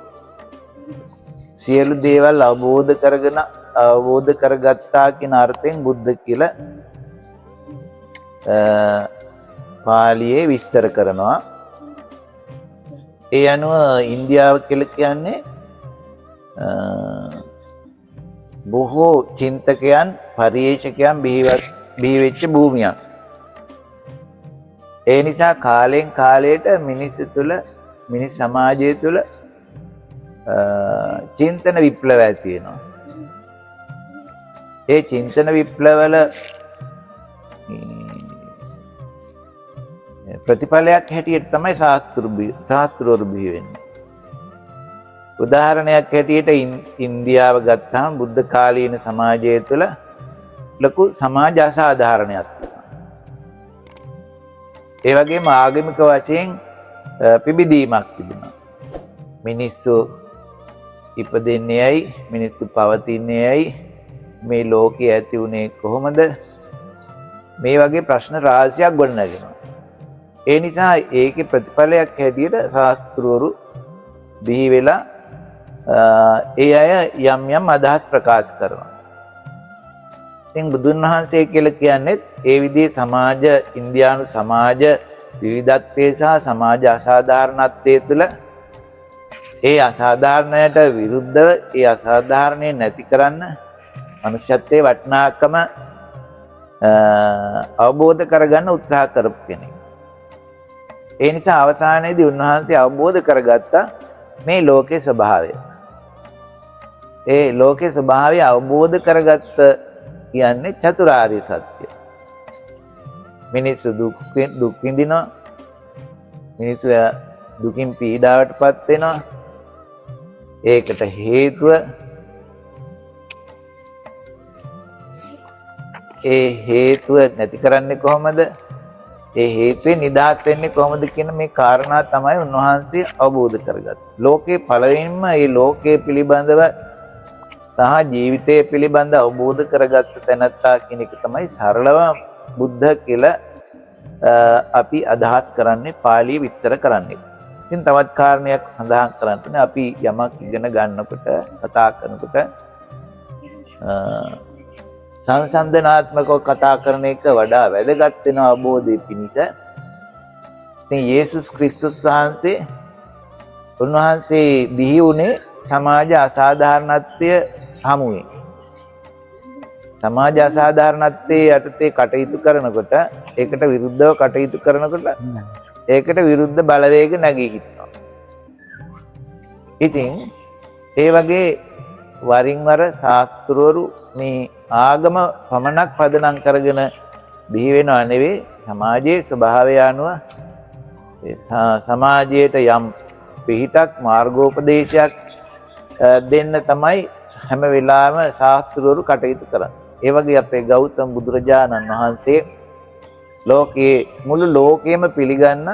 සියලු දේවල් අවබෝධ කරගත්තා කියන අර්ථයෙන් බුද්ධ කියලා පාලියේ විස්තර කරනවා. ඒ අනුව ඉන්දියාව කියලා කියන්නේ බොහෝ චින්තකයන් පරිේශකයන් බිහි වෙච්ච භූමියක්. ඒ නිසා කාලෙන් කාලයට මිනිස් සමාජය තුළ චින්තන විප්ලව ඇති වෙනවා. ඒ චින්තන විප්ලවවල ප්‍රතිඵලයක් හැටියට තමයි ශාස්ත්‍රවරු බිහි වෙන්නේ. උදාහරණයක් හැටියට ඉන්දියාව ගත්තාම බුද්ධ කාලීන සමාජය තුළ ලොකු සමාජ අසාධාරණයක් තිබුණා. ඒ වගේම ආගමික වශයෙන් පිබිදීමක් තිබුණා. මිනිස්සු ඉපදෙන්නේ ඇයි? මිනිස්සු පවතින්නේ ඇයි? මේ ලෝකයේ ඇති වුණේ කොහොමද? මේ වගේ ප්‍රශ්න රාශියක් ගොඩනගෙනවා. ඒ නිසා ඒකේ ප්‍රතිඵලයක් හැටියට ශාස්ත්‍රවරු බිහි වෙලා ඒ අය යම් යම් අදහස් ප්‍රකාශ කරනවා. ඉතින් බුදුන් වහන්සේ කියලා කියන්නේ ඒ විදිහේ ඉන්දියානු සමාජ විවිධත්වයේ සහ සමාජ අසාධාරණත්වයේ තුළ ඒ අසාධාරණයට විරුද්ධව ඒ අසාධාරණය නැති කරන්න මනුෂ්‍යත්වයේ වටිනාකම අවබෝධ කරගන්න උත්සාහ කරපු කෙනෙක්. ඒ නිසා අවසානයේදී උන්වහන්සේ අවබෝධ කරගත්තා මේ ලෝකේ ස්වභාවය. ඒ ලෝකේ ස්වභාවය අවබෝධ කරගත්ත කියන්නේ චතුරාර්ය සත්‍ය. මිනිස්සු දුක් විඳිනවා. මිනිස්සු දුකින් පීඩාවටපත් වෙනවා. ඒකට හේතුව නැති කරන්නේ කොහොමද? ඒ හේතුවේ නිදහස් වෙන්නේ කොහොමද කියන මේ කාරණා තමයි උන්වහන්සේ අවබෝධ කරගත්තේ. ලෝකේ පළවෙනිම මේ ලෝකයේ පිළිබඳව සහ ජීවිතය පිළිබඳ අවබෝධ කරගත්ත තැනැත්තා කියන එක තමයි සරලව බුද්ධ කියලා අපි අදහස් කරන්නේ, පාළිය විස්තර කරන්නේ. ඉතින් තවත් කාරණයක් සඳහන් කරන්න අපි යමක් ඉගෙන ගන්නකොට කතා කරනකොට සංසන්දනාත්මකව කතා කරන එක වඩා වැදගත් වෙන අවබෝධය පිණිස. ඉතින් යේසුස් ක්‍රිස්තුස් උන්වහන්සේ බිහි වුණේ සමාජ අසාධාරණත්වය හමුවේ. සමාජ අසාධාරණත්වයේ යටතේ කටයුතු කරනකොට, ඒකට විරුද්ධව කටයුතු කරනකොට ඒකට විරුද්ධ බලවේග නැගී හිටිනවා. ඉතින් ඒ වගේ වරින් වර ශාස්ත්‍රවරු මේ ආගම පමණක් පදනම් කරගෙන බිහි වෙනව නෙවෙයි, සමාජයේ ස්වභාවය අනුව සමාජයට යම් පිහිටක් මාර්ගෝපදේශයක් දෙන්න තමයි හැම වෙලාවෙම ශාස්ත්‍රවරු කටයුතු කරන්නේ. ඒ වගේ අපේ ගෞතම බුදුරජාණන් වහන්සේ මුළු ලෝකයේම පිළිගන්න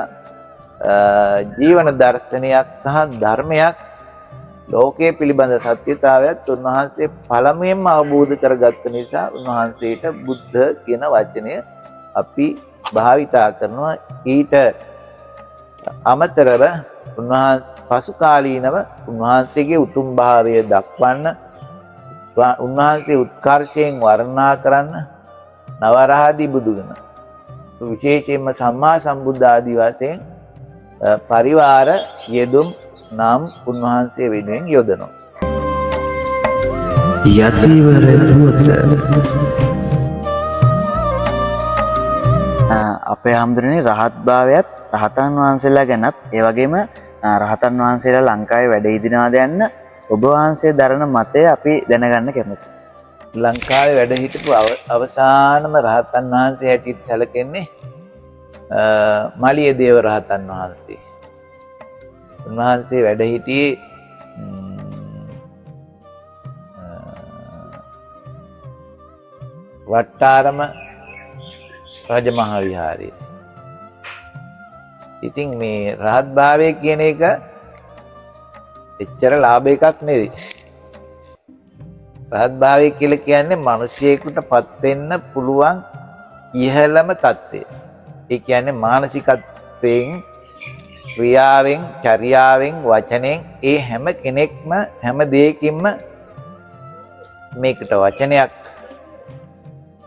ජීවන දර්ශනයක් සහ ධර්මයක්, ලෝකයේ පිළිබඳ සත්‍යතාවයත් උන්වහන්සේ පළමුවෙන්ම අවබෝධ කරගත්ත නිසා උන්වහන්සේට බුද්ධ කියන වචනය අපි භාවිතා කරනවා. ඊට අමතරව පසු කාලීනව උන්වහන්සේගේ උතුම් භාවය දක්වන්න, උන්වහන්සේ උත්කර්ෂයෙන් වර්ණනා කරන්න නවරහදී බුදුගුණ, විශේෂයෙන්ම සම්මා සම්බුද්ධ ආදී වශයෙන් පරිවාර යෙදුම් නම් උන්වහන්සේ වෙනුවෙන් යොදනවා. යතිවර දුවත අපේ හැමදෙරේ රහත් භාවයත් රහතන් වහන්සේලා ගැනත් ඒ වගේම රහතන් වහන්සේලා ලංකාවේ වැඩ හිටිනවාද යන්න ඔබ වහන්සේ දරන මතය අපි දැනගන්න කැමතියි. ලංකාවේ වැඩ හිටපු අවසානම රහතන් වහන්සේ හැටියට සැලකෙන්නේ මලියදේව රහතන් වහන්සේ. උන්වහන්සේ වැඩ හිටියේ වට්ටාරම රජමහා විහාරයේ. ඉතින් මේ රහත් භාවය කියන එක එච්චර ලාභ එකක් නෙවෙයි. රහත් භාවය කියලා කියන්නේ මිනිසියෙකුට පත් වෙන්න පුළුවන් ඉහළම தත්ත්වය. ඒ කියන්නේ තත්වයෙන් ක්‍රියාවෙන් චර්යාවෙන් වචනෙන් ඒ හැම කෙනෙක්ම හැම දෙයකින්ම මේකට වචනයක්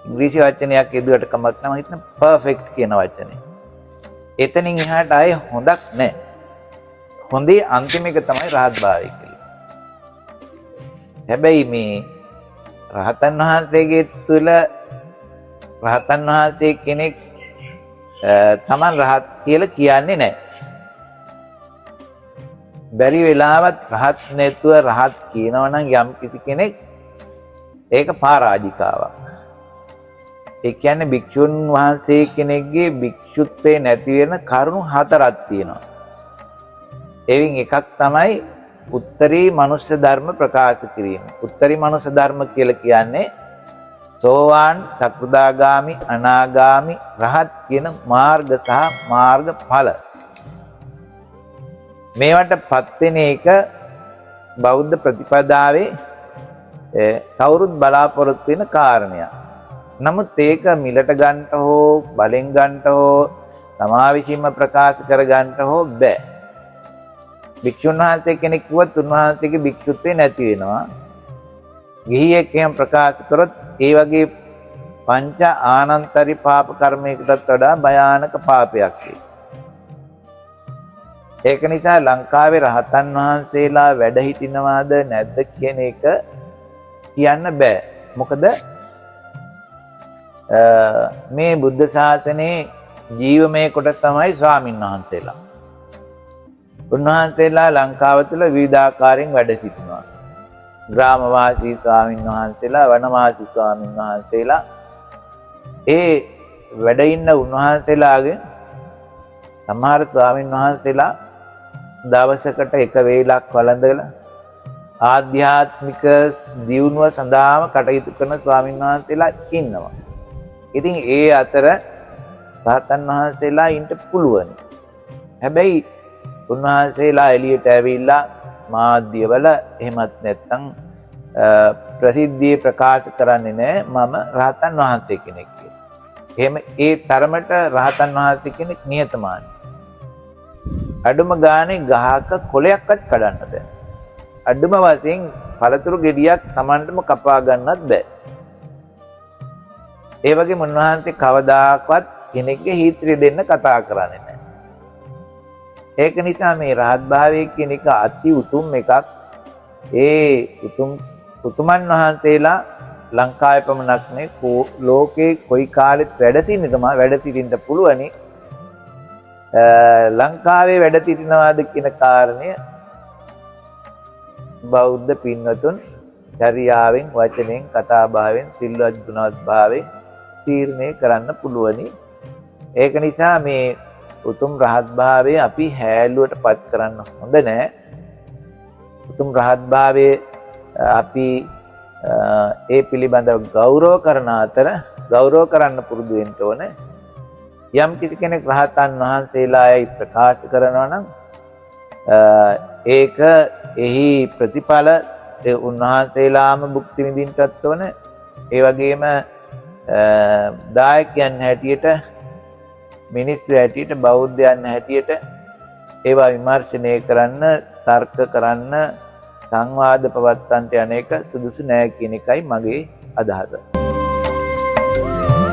ඉංග්‍රීසි වචනයක් යෙදුවට කමක් නැහැ මම හිතන පර්ෆෙක්ට් කියන වචනේ. එතනින් එහාට ආයේ හොඳක් නැහැ. හොඳේ අන්තිම එක තමයි රහත් භාවය කියලා. හැබැයි මේ රහතන් වහන්සේගේ තුල රහතන් වහන්සේ කෙනෙක් තමන් රහත් කියලා කියන්නේ නැහැ. බැරි වෙලාවත් රහත් නැතුව රහත් කියනවා නම් යම් කිසි කෙනෙක් ඒක පරාජිකාවක්. ඒ කියන්නේ භික්ෂුන් වහන්සේ කෙනෙක්ගේ භික්ෂුත්වේ නැති වෙන කරුණු හතරක් තියෙනවා. එයින් එකක් තමයි උත්තරී මනුෂ්‍ය ධර්ම ප්‍රකාශ කිරීම. උත්තරී මනුෂ්‍ය ධර්ම කියලා කියන්නේ සෝවාන්, සකෘදාගාමි, අනාගාමි, රහත් කියන මාර්ග සහ මාර්ගඵල. මේවටපත් වෙන එක බෞද්ධ ප්‍රතිපදාවේ කවුරුත් බලාපොරොත්තු වෙන කාරණයක්. නමුත් ඒක මිලට ගන්නට හෝ බලෙන් ගන්නට හෝ තමා විසින්ම ප්‍රකාශ කර ගන්නට හෝ බෑ. භික්ෂුන් වහන්සේ කෙනෙක් කිව්වත් උන්වහන්සේගේ භික්ෂුත්වය නැති වෙනවා. ගිහියෙක් එහෙම ප්‍රකාශ කරොත් ඒ වගේ පංච ආනන්තරි පාප කර්මයකටත් වඩා භයානක පාපයක් වේ. ඒක නිසා ලංකාවේ රහතන් වහන්සේලා වැඩ හිටිනවාද නැද්ද කියන එක කියන්න බෑ. මොකද මේ බුද්ධ ශාසනයේ ජීවමය කොටස තමයි ස්වාමීන් වහන්සේලා. උන්වහන්සේලා ලංකාව තුළ විවිධාකාරයෙන් වැඩ සිටිනවා. ග්‍රාමවාසී ස්වාමීන් වහන්සේලා, වනවාසී ස්වාමීන් වහන්සේලා. ඒ වැඩ ඉන්න උන්වහන්සේලාගේ සමහර ස්වාමීන් වහන්සේලා දවසකට එක වේලක් වළඳලා ආධ්‍යාත්මික දියුණුව සඳහාම කටයුතු කරන ස්වාමීන් වහන්සේලා ඉන්නවා. ඉතින් ඒ අතර රහතන් වහන්සේලා ඉන්න පුළුවන්. හැබැයි උන්වහන්සේලා එළියට ඇවිල්ලා මාධ්‍යවල එහෙමත් නැත්නම් ප්‍රසිද්ධියේ ප්‍රකාශ කරන්නේ නැහැ මම රහතන් වහන්සේ කෙනෙක් කියලා. එහෙම ඒ තරමට රහතන් වහන්සේ කෙනෙක් නිහතමානී. අඩුම ගානේ ගහක කොළයක්වත් කඩන්න බෑ. අඩුම වශයෙන් පළතුරු ගෙඩියක් Tamanටම කපා ගන්නත් බෑ. ඒ වගේම උන්වහන්සේ කවදාකවත් කෙනෙක්ගේ හිතේ දෙන්න කතා කරන්නේ නැහැ. ඒක නිසා මේ රහත් භාවය කියන එක අති උතුම් එකක්. ඒ උතුමන් වහන්සේලා ලංකාවේ පමණක් නෙවෙයි ලෝකේ කොයි කාලෙත් වැඩ සිටින්න පුළුවනි. ලංකාවේ වැඩ සිටිනවාද කියන කාරණය බෞද්ධ පින්වතුන් චර්යාවෙන්, වචනෙන්, කතාභාවයෙන්, සිල්වත් ගුණවත් භාවයෙන් තීරණය කරන්න පුළුවනි. ඒක නිසා මේ උතුම් රහත් භාවය අපි හැලුවට පත් කරන්න හොඳ නැහැ. උතුම් රහත් භාවය අපි ඒ පිළිබඳව ගෞරව කරන අතර ගෞරව කරන්න පුරුදු වෙන්න ඕනේ. යම් කිසි කෙනෙක් රහතන් වහන්සේලායි ප්‍රකාශ කරනවා නම් ඒක එහි ප්‍රතිඵල උන්වහන්සේලාම භුක්ති විඳින්නටත් ඕන. ඒ වගේම දායකයන් හැටියට, මිනිස්සු හැටියට, බෞද්ධයන් හැටියට ඒවා විමර්ශනය කරන්න, තර්ක කරන්න, සංවාද පවත්වන්නට යන එක සුදුසු නෑ කියන එකයි මගේ අදහස.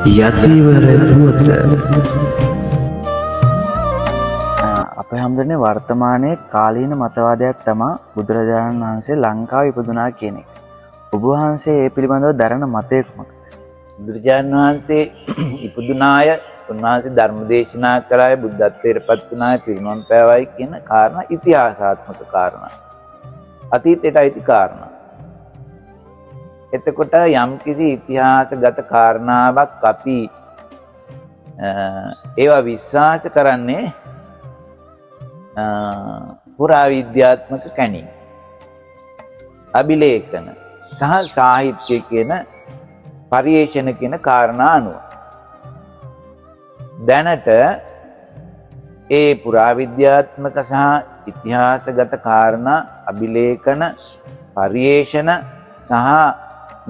යතිවර පුවත අපේ හැමදෙන්නේ වර්තමානයේ කාලීන මතවාදයක් තමයි බුදුරජාණන් වහන්සේ ලංකාවේ ඉපදුනා කියන එක. ඔබ වහන්සේ ඒ පිළිබඳව දරන මතය කුමක්ද? බුදුරජාණන් වහන්සේ ඉපදුනාය, උන්වහන්සේ ධර්ම දේශනා කරාය, බුද්ධත්වයට පත් වුණාය, පිරිනොම් පෑවයි කියන කාරණා ඉතිහාසාත්මක කාරණා. අතීතයට අයිති කාරණා. එතකොට යම්කිසි ඉතිහාසගත කාරණාවක් අපි ඒවා විශ්වාස කරන්නේ පුරාවිද්‍යාත්මක කැණීම්, අභිලේඛන සහ සාහිත්‍ය කියන පරිේශන කියන කාරණා අනුව. දැනට ඒ පුරාවිද්‍යාත්මක සහ ඉතිහාසගත කාරණා, අභිලේඛන, පරිේශන සහ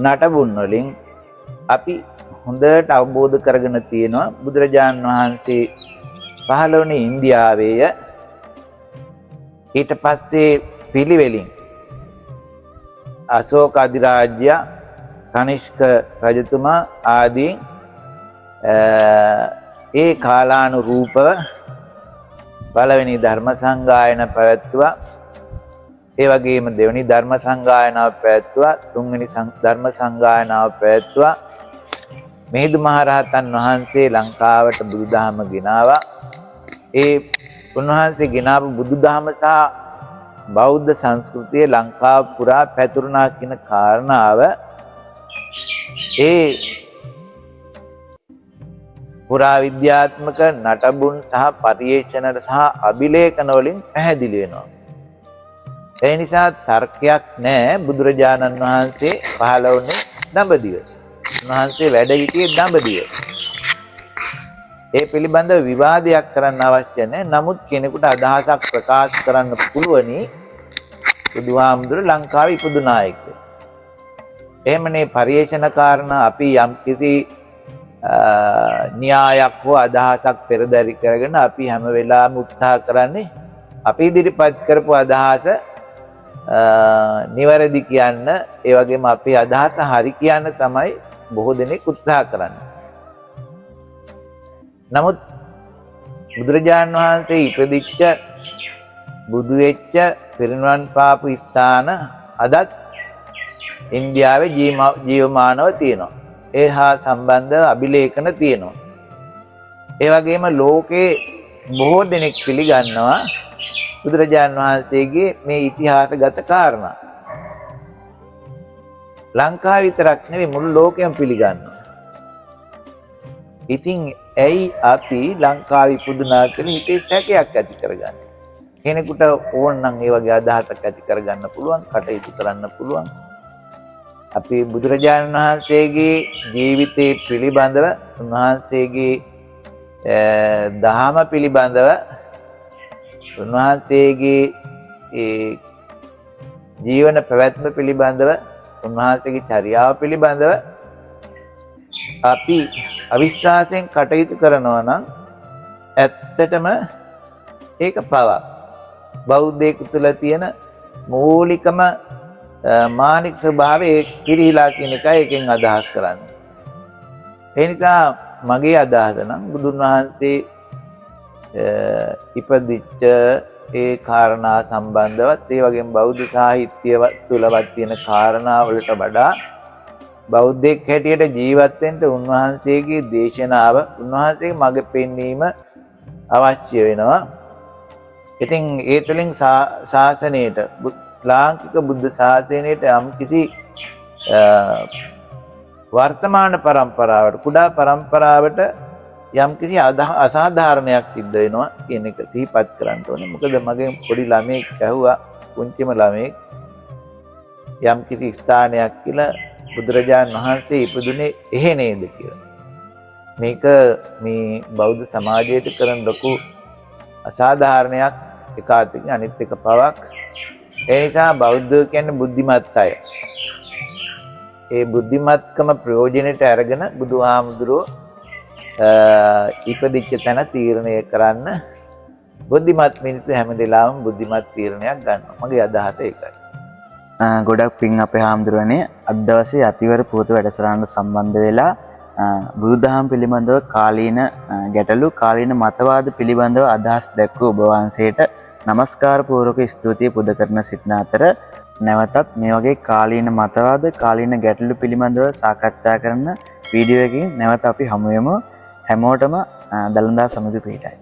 නටබුන් වලින් අපි හොඳට අවබෝධ කරගෙන තියෙනවා බුදුරජාණන් වහන්සේ පහළ වුණේ ඉන්දියාවේය. ඊට පස්සේ පිළිවෙලින් අශෝක අධිරාජ්‍ය, කනිෂ්ක රජතුමා ආදී ඒ කාලානුරූපව පළවෙනි ධර්ම සංගායන පැවැත්වුවා. ඒ වගේම දෙවෙනි ධර්ම සංගායනාව පැවැත්වුවා. තුන්වෙනි ධර්ම සංගායනාව පැවැත්වුවා. මිහිඳු මහරහතන් වහන්සේ ලංකාවට බුදුදහම ගෙනාවා. ඒ උන්වහන්සේ ගෙනාවු බුදුදහම සහ බෞද්ධ සංස්කෘතිය ලංකාව පුරා පැතුරුණා කියන කාරණාව ඒ පුරා විද්‍යාත්මක නටබුන් සහ පරිේෂණ සහ අභිලේඛන වලින් පැහැදිලි වෙනවා. ඒ නිසා තර්කයක් නැහැ බුදුරජාණන් වහන්සේ පහළ වුණේ දඹදිව. උන්වහන්සේ වැඩ සිටියේ දඹදිව. ඒ පිළිබඳව විවාදයක් කරන්න අවශ්‍ය නැහැ. නමුත් කෙනෙකුට අදහසක් ප්‍රකාශ කරන්න පුළුවනි බුදුහාමුදුර ලංකාවේ ඉපදුනා එක. එහෙමනේ පරිේෂණ කාරණා අපි යම් කිසි න්‍යායක් හෝ අදහසක් පෙරදරි කරගෙන අපි හැම වෙලාවෙම උත්සාහ කරන්නේ අපි ඉදිරිපත් කරපු අදහස නිවැරදි කියන්න, ඒ වගේම අපේ අදහස හරි කියන්න තමයි බොහෝ දෙනෙක් උත්සාහ කරන්නේ. නමුත් බුදුරජාණන් වහන්සේ ඉපදිච්ච බුදු වෙච්ච පිරිනිවන් පාපු ස්ථාන අදත් ඉන්දියාවේ ජීවමානව තියෙනවා. ඒ හා සම්බන්ධව අභිලේඛන තියෙනවා. ඒ වගේම ලෝකේ බොහෝ දෙනෙක් පිළිගන්නවා බුදුරජාණන් වහන්සේගේ මේ ඉතිහාසගත කාරණා. ලංකාව විතරක් නෙවෙයි මුළු ලෝකෙම පිළිගන්නවා. ඉතින් ඇයි අපි ලංකාවේ ඉපදුනා කියලා හිතේ සැකයක් ඇති කරගන්නේ? කෙනෙකුට ඕන නම් ඒ වගේ අදහසක් ඇති කරගන්න පුළුවන්, කටයුතු කරන්න පුළුවන්. අපි බුදුරජාණන් වහන්සේගේ ජීවිතේ පිළිබඳව, උන්වහන්සේගේ දහම පිළිබඳව, උන්වහන්සේගේ ජීවන පැවැත්ම පිළිබඳව, උන්වහන්සේගේ චර්යාව පිළිබඳව අපි අවිශ්වාසයෙන් කටයුතු කරනවා නම් ඇත්තටම ඒක පවක්. බෞද්ධයෙකු තුළ තියෙන මූලිකම මානික ස්වභාවය පිරිහිලා කියන එකයි එකෙන් අදහස් කරන්නේ. ඒ නිසා මගේ අදහස නම් බුදුන් වහන්සේ ඉපදිච්ච ඒ කාරණා සම්බන්ධවත්, ඒ වගේම බෞද්ධ සාහිත්‍ය තුලවත් තියෙන කාරණා වලට වඩා බෞද්ධයෙක් හැටියට ජීවත් වෙන්න උන්වහන්සේගේ දේශනාව, උන්වහන්සේගේ මඟ පෙන්වීම අවශ්‍ය වෙනවා. ඉතින් ඒ තුළින් ශාසනයට, ලාංකික බුද්ධ ශාසනයට යම් කිසි වර්තමාන પરම්පරාවට, කුඩා પરම්පරාවට යම් කිසි අසාධාරණයක් සිද්ධ වෙනවා කියන එක සිහිපත් කරන්න ඕනේ. මොකද මගේ පොඩි ළමෙක් ඇහුවා, පුංචිම ළමෙක්, යම් කිසි ස්ථානයක් කියලා බුදුරජාණන් වහන්සේ ඉපදුනේ එහෙ නේද කියලා. මේක මේ බෞද්ධ සමාජයට කරන ලොකු අසාධාරණයක් එක අතකින්, අනිත් එක පවක්. ඒ නිසා බෞද්ධ කියන්නේ බුද්ධිමත් අය. ඒ බුද්ධිමත්කම ප්‍රයෝජනෙට අරගෙන බුදුහාමුදුරුවෝ ඉපදිච්ච තැන තීරණය කරන්න, බුද්ධිමත් මිනිස්සු හැමදෙලාවම බුද්ධිමත් තීරණයක් ගන්නවා. මගේ අදහස ඒකයි. ගොඩක් පින් අපේ හාමුදුරනේ අද දවසේ අතිවර පුවත වැඩසටහනට සම්බන්ධ වෙලා බුදුදහම පිළිබඳව කාලීන ගැටලු, කාලීන මතවාද පිළිබඳව අදහස් දැක්වූ ඔබ වහන්සේට নমස්කාර පූර්වක ස්තුතිය පුද කරන සිටින අතර නැවතත් මේ වගේ කාලීන මතවාද, කාලීන ගැටලු පිළිබඳව සාකච්ඡා කරන වීඩියෝ එකකින් නැවත අපි හමු වෙමු. හැමෝටම දළදා සමිති පිහිටයි.